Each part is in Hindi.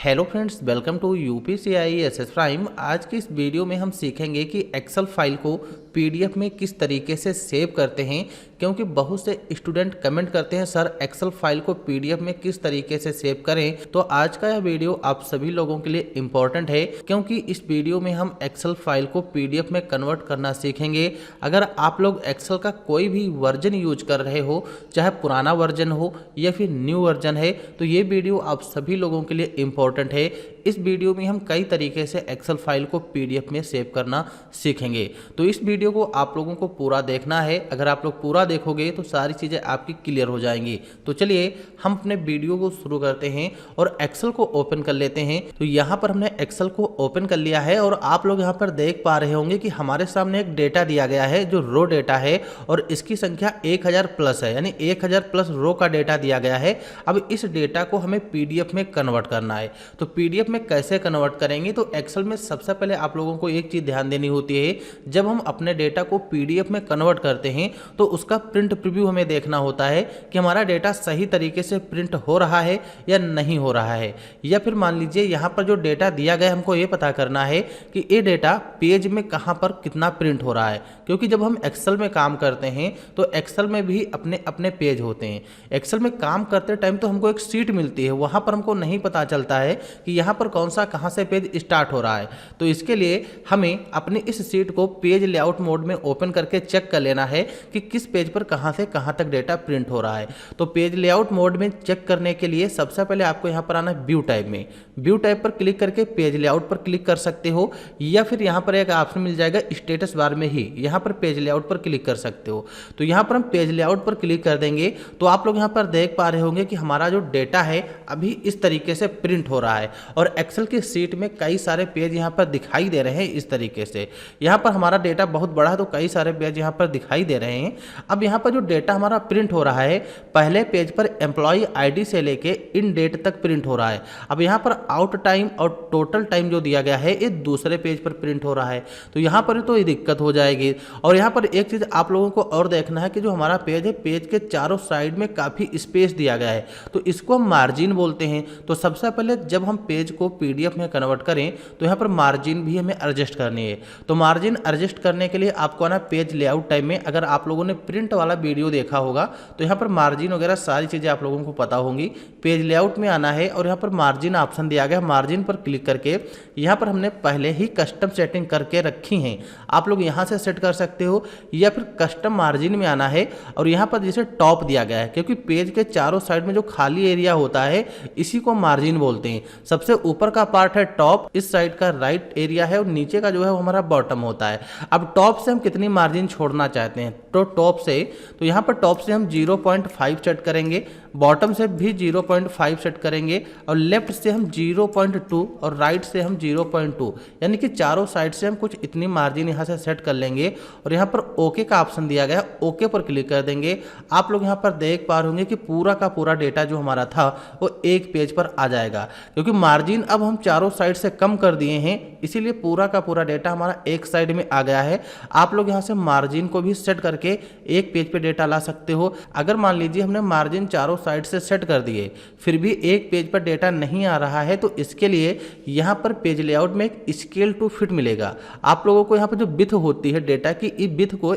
Hello friends, welcome to UPCI SS prime. आज की इस वीडियो में हम सीखेंगे कि एक्सेल फाइल को पीडीएफ में किस तरीके से सेव करते हैं, क्योंकि बहुत से स्टूडेंट कमेंट करते हैं सर एक्सेल फाइल को पीडीएफ में किस तरीके से सेव करें। तो आज का यह वीडियो आप सभी लोगों के लिए इम्पोर्टेंट है, क्योंकि इस वीडियो में हम एक्सेल फाइल को पीडीएफ में कन्वर्ट करना सीखेंगे। अगर आप लोग एक्सेल का कोई भी वर्जन यूज कर रहे हो, चाहे पुराना वर्जन हो या फिर न्यू वर्जन है, तो ये वीडियो आप सभी लोगों के लिए इम्पोर्टेंट है। इस वीडियो में हम कई तरीके से एक्सेल फाइल को पीडीएफ में सेव करना सीखेंगे, तो इस वीडियो को आप लोगों को पूरा देखना है। अगर आप लोग पूरा देखोगे तो सारी चीज़ें आपकी क्लियर हो जाएंगी। तो चलिए हम अपने वीडियो को शुरू करते हैं और एक्सेल को ओपन कर लेते हैं। तो यहाँ पर हमने एक्सेल को ओपन कर लिया है और आप लोग यहाँ पर देख पा रहे होंगे कि हमारे सामने एक डेटा दिया गया है जो रो डेटा है और इसकी संख्या 1000 प्लस है, यानी 1000 प्लस रो का डेटा दिया गया है। अब इस डेटा को हमें पीडीएफ में कन्वर्ट करना है। तो पीडीएफ में कैसे कन्वर्ट करेंगे, तो एक्सेल में सबसे पहले आप लोगों को एक चीज़ ध्यान देनी होती है। जब हम अपने डेटा को पीडीएफ में कन्वर्ट करते हैं तो उसका प्रिंट प्रीव्यू हमें देखना होता है कि हमारा डेटा सही तरीके से प्रिंट हो रहा है या नहीं हो रहा है। या फिर मान लीजिए यहाँ पर जो डेटा दिया गया है, हमको ये पता करना है कि ये डेटा पेज में कहाँ पर कितना प्रिंट हो रहा है, क्योंकि जब हम एक्सेल में काम करते हैं तो एक्सेल में भी अपने अपने पेज होते हैं। एक्सेल में काम करते टाइम तो हमको एक शीट मिलती है, वहाँ पर हमको नहीं पता चलता है कि यहाँ पर कौन सा कहाँ से पेज स्टार्ट हो रहा है। तो इसके लिए हमें अपनी इस शीट को पेज लेआउट मोड में ओपन करके चेक कर लेना है कि किस पेज पर कहाँ से कहाँ तक डेटा प्रिंट हो रहा है। तो पेज लेआउट मोड में चेक करने के लिए सबसे पहले आपको यहाँ पर आना है व्यू टाइप में। व्यू टाइप पर क्लिक करके पेज लेआउट पर क्लिक कर सकते हो, या फिर यहाँ पर एक ऑप्शन मिल जाएगा स्टेटस बार में ही, यहाँ पर पेज लेआउट पर क्लिक कर सकते हो। तो यहाँ पर हम पेज लेआउट पर क्लिक कर देंगे तो आप लोग यहाँ पर देख पा रहे होंगे कि हमारा जो डेटा है अभी इस तरीके से प्रिंट हो रहा है और एक्सेल की शीट में कई सारे पेज यहाँ पर दिखाई दे रहे हैं इस तरीके से। यहाँ पर हमारा डेटा बहुत बड़ा है तो कई सारे पेज यहाँ पर दिखाई दे रहे हैं। अब यहाँ पर जो डेटा हमारा प्रिंट हो रहा है, पहले पेज पर एम्प्लॉय आईडी से लेके इन डेट तक प्रिंट हो रहा है। अब यहाँ पर आउट टाइम और टोटल टाइम जो दिया गया है ये दूसरे पेज पर प्रिंट हो रहा है, तो यहाँ पर तो ये दिक्कत हो जाएगी। और यहाँ पर एक चीज़ आप लोगों को और देखना है कि जो हमारा पेज है, पेज के चारों साइड में काफ़ी स्पेस दिया गया है, तो इसको हम मार्जिन बोलते हैं। तो सबसे पहले जब हम पेज को पीडीएफ में कन्वर्ट करें तो यहाँ पर मार्जिन भी हमें एडजस्ट करनी है। तो मार्जिन एडजस्ट करने के लिए आपको आना पेज लेआउट टाइम में। अगर आप लोगों ने प्रिंट वाला वीडियो देखा होगा तो यहाँ पर मार्जिन वगैरह सारी चीज़ें आप लोगों को पता होंगी। पेज लेआउट में आना है और यहाँ पर मार्जिन ऑप्शन दिया गया है, मार्जिन पर क्लिक करके यहाँ पर हमने पहले ही कस्टम सेटिंग करके रखी हैं, आप लोग यहाँ से सेट कर सकते हो। या फिर कस्टम मार्जिन में आना है और यहाँ पर जैसे टॉप दिया गया है, क्योंकि पेज के चारों साइड में जो खाली एरिया होता है इसी को मार्जिन बोलते हैं। सबसे ऊपर का पार्ट है टॉप, इस साइड का राइट एरिया है और नीचे का जो है वो हमारा बॉटम होता है। अब टॉप से हम कितनी मार्जिन छोड़ना चाहते हैं, तो टॉप से, तो यहाँ पर टॉप से हम 0.5 सेट करेंगे, बॉटम से भी 0.5 सेट करेंगे और लेफ्ट से हम 0.2 और राइट से हम 0.2, यानी कि चारों साइड से हम कुछ इतनी मार्जिन यहाँ से सेट कर लेंगे। और यहाँ पर ओके का ऑप्शन दिया गया है, ओके पर क्लिक कर देंगे। आप लोग यहाँ पर देख पा रहे होंगे कि पूरा का पूरा डेटा जो हमारा था वो एक पेज पर आ जाएगा, क्योंकि मार्जिन अब हम चारों साइड से कम कर दिए हैं, इसीलिए पूरा का पूरा डेटा हमारा एक साइड में आ गया है। आप लोग यहाँ से मार्जिन को भी सेट करके एक पेज पे डेटा ला सकते हो। अगर मान लीजिए हमने मार्जिन चारों साइड से सेट कर दिए फिर भी एक पेज पर डेटा नहीं आ रहा है, तो इसके लिए यहाँ पर पेज लेआउट में एक स्केल टू फिट मिलेगा। आप लोगों को यहाँ पर जो विड्थ होती है डेटा की, इस विड्थ को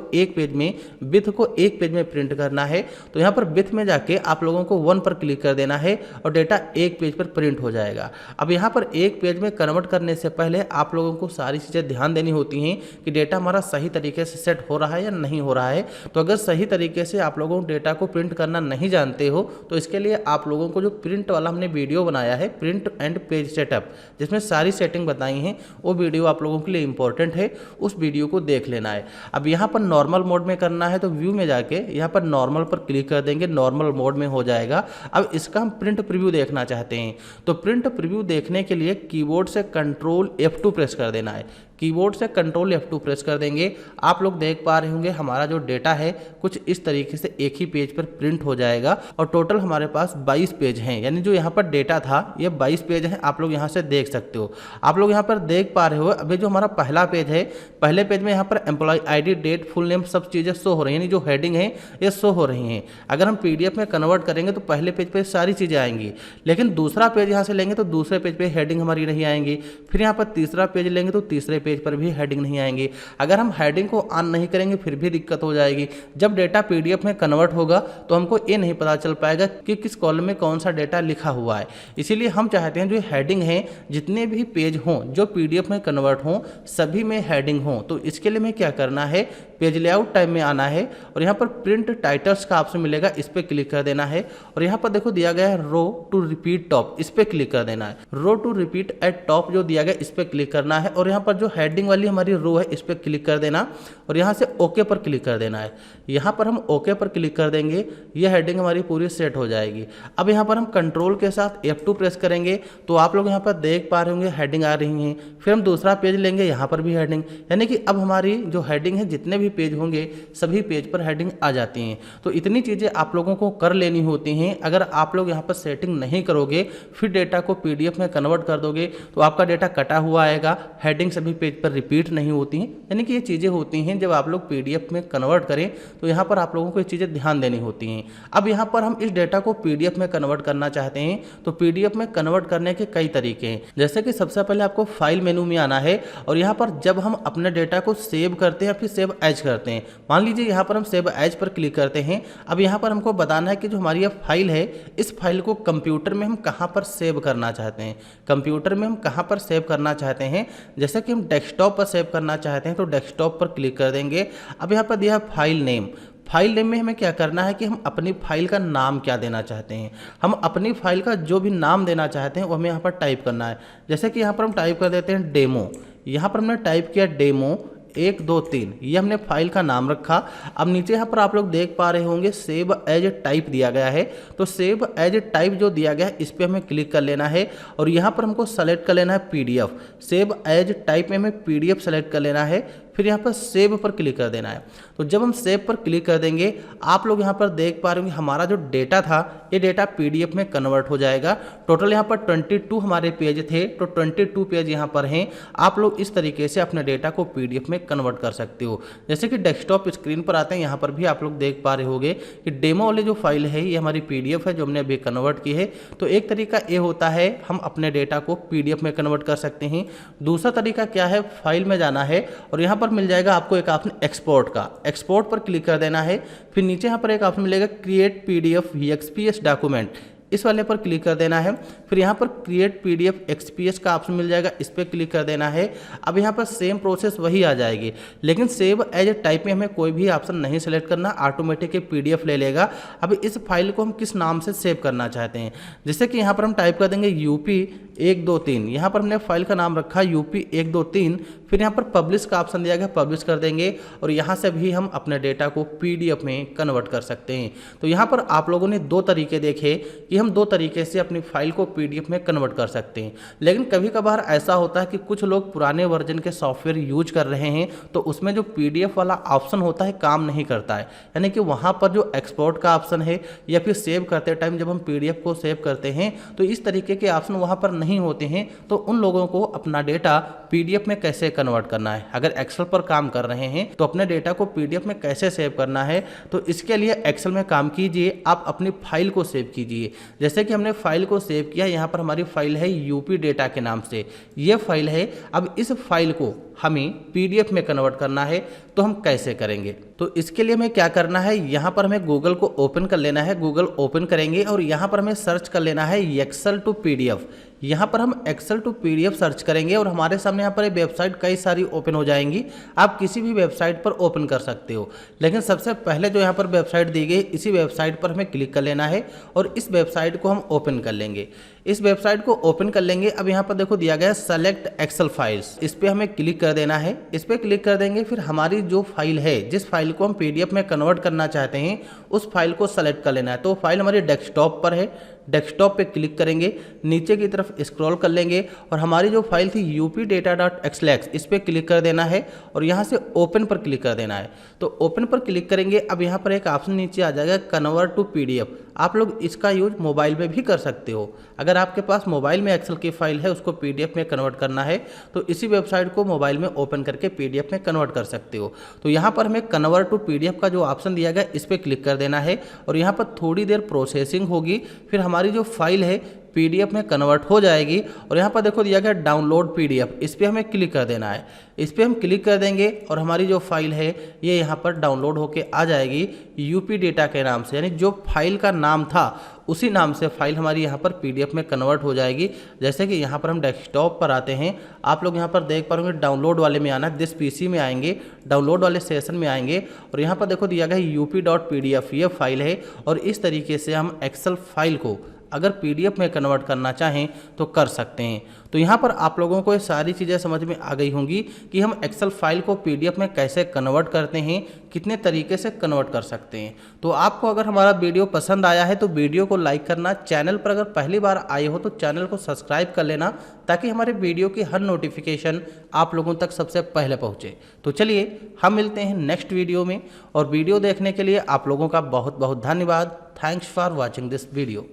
एक पेज में प्रिंट करना है। तो यहाँ पर विड्थ में जाके आप लोगों को 1 पर क्लिक कर देना है और डेटा एक पेज पर प्रिंट हो जाएगा। अब यहाँ पर एक पेज में कन्वर्ट करने से पहले आप लोगों को सारी चीज़ें ध्यान देनी होती हैं कि डेटा हमारा सही तरीके से सेट हो रहा है या नहीं हो रहा है। तो अगर सही तरीके से आप लोगों को डेटा को प्रिंट करना नहीं जानते हो तो इसके लिए आप लोगों को जो प्रिंट वाला हमने वीडियो बनाया है, प्रिंट एंड पेज सेटअप, जिसमें सारी सेटिंग बताई हैं, वो वीडियो आप लोगों के लिए इंपॉर्टेंट है, उस वीडियो को देख लेना है। अब यहाँ पर नॉर्मल मोड में करना है तो व्यू में जाके यहाँ पर नॉर्मल पर क्लिक कर देंगे, नॉर्मल मोड में हो जाएगा। अब इसका हम प्रिंट प्रीव्यू देखना चाहते हैं, तो प्रिंट प्रीव्यू देखने के लिए कीबोर्ड से Ctrl F2 प्रेस कर देना है। कीबोर्ड से कंट्रोल F2 प्रेस कर देंगे। आप लोग देख पा रहे होंगे हमारा जो डेटा है कुछ इस तरीके से एक ही पेज पर प्रिंट हो जाएगा और टोटल हमारे पास 22 पेज हैं, यानी जो यहाँ पर डेटा था ये 22 पेज है। आप लोग यहाँ से देख सकते हो। आप लोग यहाँ पर देख पा रहे हो अभी जो हमारा पहला पेज है, पहले पेज में यहाँ पर employ ID, date, full name सब चीज़ें शो हो रही हैं, यानी जो हेडिंग है ये शो हो रही हैं। अगर हम PDF में कन्वर्ट करेंगे तो पहले पेज पे सारी चीज़ें आएंगी, लेकिन दूसरा पेज यहाँ से लेंगे तो दूसरे पेज पे हेडिंग हमारी नहीं आएंगी। फिर यहाँ पर तीसरा पेज लेंगे तो तीसरे पेज पर भी हेडिंग नहीं आएंगी। अगर हम हेडिंग को ऑन नहीं करेंगे फिर भी दिक्कत हो जाएगी। जब डेटा PDF में कन्वर्ट होगा तो हमको ये नहीं पता चल पाएगा कि किस कॉलम में कौन सा डेटा लिखा हुआ है। इसीलिए हम चाहते हैं जो हेडिंग है जितने भी पेज हों जो PDF में कन्वर्ट हों सभी में हेडिंग हो। तो इसके लिए हमें क्या करना है, पेज लेआउट टाइप में आना है और यहाँ पर प्रिंट टाइटल्स का ऑप्शन मिलेगा, इस पर क्लिक कर देना है और यहाँ पर देखो दिया गया है रो टू रिपीट टॉप, इस पर क्लिक कर देना है। रो टू रिपीट एट टॉप जो दिया गया इस पर क्लिक करना है और यहाँ पर जो हेडिंग वाली हमारी रो है इस पर क्लिक कर देना और यहाँ से ओके पर क्लिक कर देना है। यहाँ पर हम ओके पर क्लिक कर देंगे, यह हेडिंग हमारी पूरी सेट हो जाएगी। अब यहाँ पर हम कंट्रोल के साथ F2 प्रेस करेंगे तो आप लोग यहाँ पर देख पा रहे होंगे हेडिंग आ रही हैं। फिर हम दूसरा पेज लेंगे, यहाँ पर भी हेडिंग, यानी कि अब हमारी जो हेडिंग है जितने भी पेज होंगे सभी पेज पर हेडिंग आ जाती हैं। तो इतनी चीज़ें आप लोगों को कर लेनी होती हैं। अगर आप लोग यहाँ पर सेटिंग नहीं करोगे फिर डेटा को PDF में कन्वर्ट कर दोगे तो आपका डेटा कटा हुआ आएगा, हेडिंग सभी पेज पर रिपीट नहीं होती हैं। यानी कि ये चीज़ें होती हैं जब आप लोग PDF में कन्वर्ट करें तो यहाँ पर आप लोगों को ये चीज़ें ध्यान देनी होती हैं। अब यहाँ पर हम इस डेटा को PDF में कन्वर्ट करना चाहते हैं तो PDF में कन्वर्ट करने के कई तरीके हैं। जैसे कि सबसे पहले आपको फाइल मेनू में आना है और यहाँ पर जब हम अपने डेटा को सेव करते हैं फिर सेव एज करते हैं, मान लीजिए यहाँ पर हम सेव एज पर क्लिक करते हैं। अब यहाँ पर हमको बताना है कि जो हमारी ये फाइल है इस फाइल को कंप्यूटर में हम कहाँ पर सेव करना चाहते हैं। कंप्यूटर में हम कहाँ पर सेव करना चाहते हैं, जैसे कि हम डेस्कटॉप पर सेव करना चाहते हैं तो डेस्कटॉप पर क्लिक कर देंगे। अब यहाँ पर दिया फाइल नेम, फाइल नेम में हमें क्या करना है कि हम अपनी फाइल का नाम क्या देना चाहते हैं। हम अपनी फाइल का जो भी नाम देना चाहते हैं वो हमें यहाँ पर टाइप करना है। जैसे कि यहाँ पर हम टाइप कर देते हैं डेमो, यहाँ पर हमने टाइप किया डेमो 1 2 3, ये हमने फाइल का नाम रखा। अब नीचे यहाँ पर आप लोग देख पा रहे होंगे सेव एज टाइप दिया गया है, तो सेव एज टाइप जो दिया गया है इस पर हमें क्लिक कर लेना है और यहाँ पर हमको सेलेक्ट कर लेना है PDF। सेव एज टाइप में हमें PDF सेलेक्ट कर लेना है, फिर यहाँ पर सेव पर क्लिक कर देना है। तो जब हम सेव पर क्लिक कर देंगे आप लोग यहाँ पर देख पा रहे होंगे हमारा जो डेटा था ये डेटा PDF में कन्वर्ट हो जाएगा। टोटल यहाँ पर 22 हमारे पेज थे, तो 22 पेज यहाँ पर हैं। आप लोग इस तरीके से अपने डेटा को PDF में कन्वर्ट कर सकते हो। जैसे कि डेस्कटॉप स्क्रीन पर आते हैं, यहाँ पर भी आप लोग देख पा रहे होंगे कि डेमो वाली जो फाइल है ये हमारी PDF है जो हमने अभी कन्वर्ट की है। तो एक तरीका ये होता है हम अपने डेटा को PDF में कन्वर्ट कर सकते हैं। दूसरा तरीका क्या है, फाइल में जाना है और यहाँ पर मिल जाएगा आपको एक ऑप्शन एक्सपोर्ट का, एक्सपोर्ट पर क्लिक कर देना है। फिर नीचे यहाँ पर एक ऑप्शन मिलेगा क्रिएट PDF XPS डॉक्यूमेंट, इस वाले पर क्लिक कर देना है। फिर यहाँ पर क्रिएट PDF XPS का ऑप्शन मिल जाएगा, इस पर क्लिक कर देना है। अब यहाँ पर सेम प्रोसेस वही आ जाएगी, लेकिन सेव एज ए टाइप में हमें कोई भी ऑप्शन नहीं सेलेक्ट करना, ऑटोमेटिक PDF ले लेगा। अब इस फाइल को हम किस नाम से सेव करना चाहते हैं, जैसे कि यहाँ पर हम टाइप कर देंगे UP 1 2 3, यहाँ पर हमने फाइल का नाम रखा UP 1 2 3। फिर यहाँ पर पब्लिश का ऑप्शन दिया गया, पब्लिश कर देंगे और यहाँ से भी हम अपने डेटा को PDF में कन्वर्ट कर सकते हैं। तो यहाँ पर आप लोगों ने दो तरीके देखे कि हम दो तरीके से अपनी फाइल को PDF में कन्वर्ट कर सकते हैं। लेकिन कभी कभार ऐसा होता है कि कुछ लोग पुराने वर्जन के सॉफ्टवेयर यूज कर रहे हैं तो उसमें जो PDF वाला ऑप्शन होता है काम नहीं करता है, यानी कि वहाँ पर जो एक्सपोर्ट का ऑप्शन है या फिर सेव करते टाइम जब हम PDF को सेव करते हैं तो इस तरीके के ऑप्शन वहाँ पर नहीं होते हैं। तो उन लोगों को अपना डेटा PDF में कैसे कन्वर्ट करना है, अगर एक्सेल पर काम कर रहे हैं तो अपने डेटा को PDF में कैसे सेव करना है, तो इसके लिए एक्सेल में काम कीजिए, आप अपनी फाइल को सेव कीजिए। जैसे कि हमने फाइल को सेव किया, यहाँ पर हमारी फाइल है UP डेटा के नाम से, ये फाइल है। अब इस फाइल को हमें PDF में कन्वर्ट करना है तो हम कैसे करेंगे, तो इसके लिए हमें क्या करना है, यहाँ पर हमें गूगल को ओपन कर लेना है। गूगल ओपन करेंगे और यहाँ पर हमें सर्च कर लेना है एक्सेल टू PDF। यहाँ पर हम एक्सेल टू PDF सर्च करेंगे और हमारे सामने यहाँ पर ये वेबसाइट कई सारी ओपन हो जाएंगी। आप किसी भी वेबसाइट पर ओपन कर सकते हो, लेकिन सबसे पहले जो यहाँ पर वेबसाइट दी गई इसी वेबसाइट पर हमें क्लिक कर लेना है और इस वेबसाइट को हम ओपन कर लेंगे। इस वेबसाइट को ओपन कर लेंगे। अब यहाँ पर देखो दिया गया है सेलेक्ट एक्सेल फाइल्स, इस पर हमें क्लिक कर देना है। इस पर क्लिक कर देंगे, फिर हमारी जो फाइल है, जिस फाइल को हम PDF में कन्वर्ट करना चाहते हैं उस फाइल को सेलेक्ट कर लेना है। तो फाइल हमारी डेस्कटॉप पर है, डेस्कटॉप पे क्लिक करेंगे, नीचे की तरफ स्क्रॉल कर लेंगे और हमारी जो फाइल थी updata.xlx इस पर क्लिक कर देना है और यहाँ से ओपन पर क्लिक कर देना है। तो ओपन पर क्लिक करेंगे, अब यहाँ पर एक ऑप्शन नीचे आ जाएगा कन्वर्ट टू पीडीएफ। आप लोग इसका यूज मोबाइल में भी कर सकते हो। अगर आपके पास मोबाइल में एक्सेल की फाइल है, उसको पीडीएफ में कन्वर्ट करना है तो इसी वेबसाइट को मोबाइल में ओपन करके पीडीएफ में कन्वर्ट कर सकते हो। तो यहाँ पर हमें कन्वर्ट टू पीडीएफ का जो ऑप्शन दिया गया इस पर क्लिक कर देना है और यहाँ पर थोड़ी देर प्रोसेसिंग होगी, फिर हमारी जो फाइल है पीडीएफ में कन्वर्ट हो जाएगी। और यहाँ पर देखो दिया गया डाउनलोड पीडीएफ, इस पर हमें क्लिक कर देना है। इस पर हम क्लिक कर देंगे और हमारी जो फाइल है ये यहाँ पर डाउनलोड होके आ जाएगी यूपी डेटा के नाम से, यानी जो फाइल का नाम था उसी नाम से फाइल हमारी यहाँ पर पीडीएफ में कन्वर्ट हो जाएगी। जैसे कि यहाँ पर हम डेस्कटॉप पर आते हैं, आप लोग यहाँ पर देख पाओगे डाउनलोड वाले में आना, दिस पीसी में आएंगे, डाउनलोड वाले सेशन में आएंगे और यहाँ पर देखो दिया गया up.pdf ये फाइल है। और इस तरीके से हम एक्सेल फाइल को अगर पीडीएफ में कन्वर्ट करना चाहें तो कर सकते हैं। तो यहाँ पर आप लोगों को ये सारी चीज़ें समझ में आ गई होंगी कि हम एक्सेल फाइल को पीडीएफ में कैसे कन्वर्ट करते हैं, कितने तरीके से कन्वर्ट कर सकते हैं। तो आपको अगर हमारा वीडियो पसंद आया है तो वीडियो को लाइक करना, चैनल पर अगर पहली बार आए हो तो चैनल को सब्सक्राइब कर लेना ताकि हमारे वीडियो की हर नोटिफिकेशन आप लोगों तक सबसे पहले पहुँचे। तो चलिए हम मिलते हैं नेक्स्ट वीडियो में, और वीडियो देखने के लिए आप लोगों का बहुत बहुत धन्यवाद। Thanks for watching this video.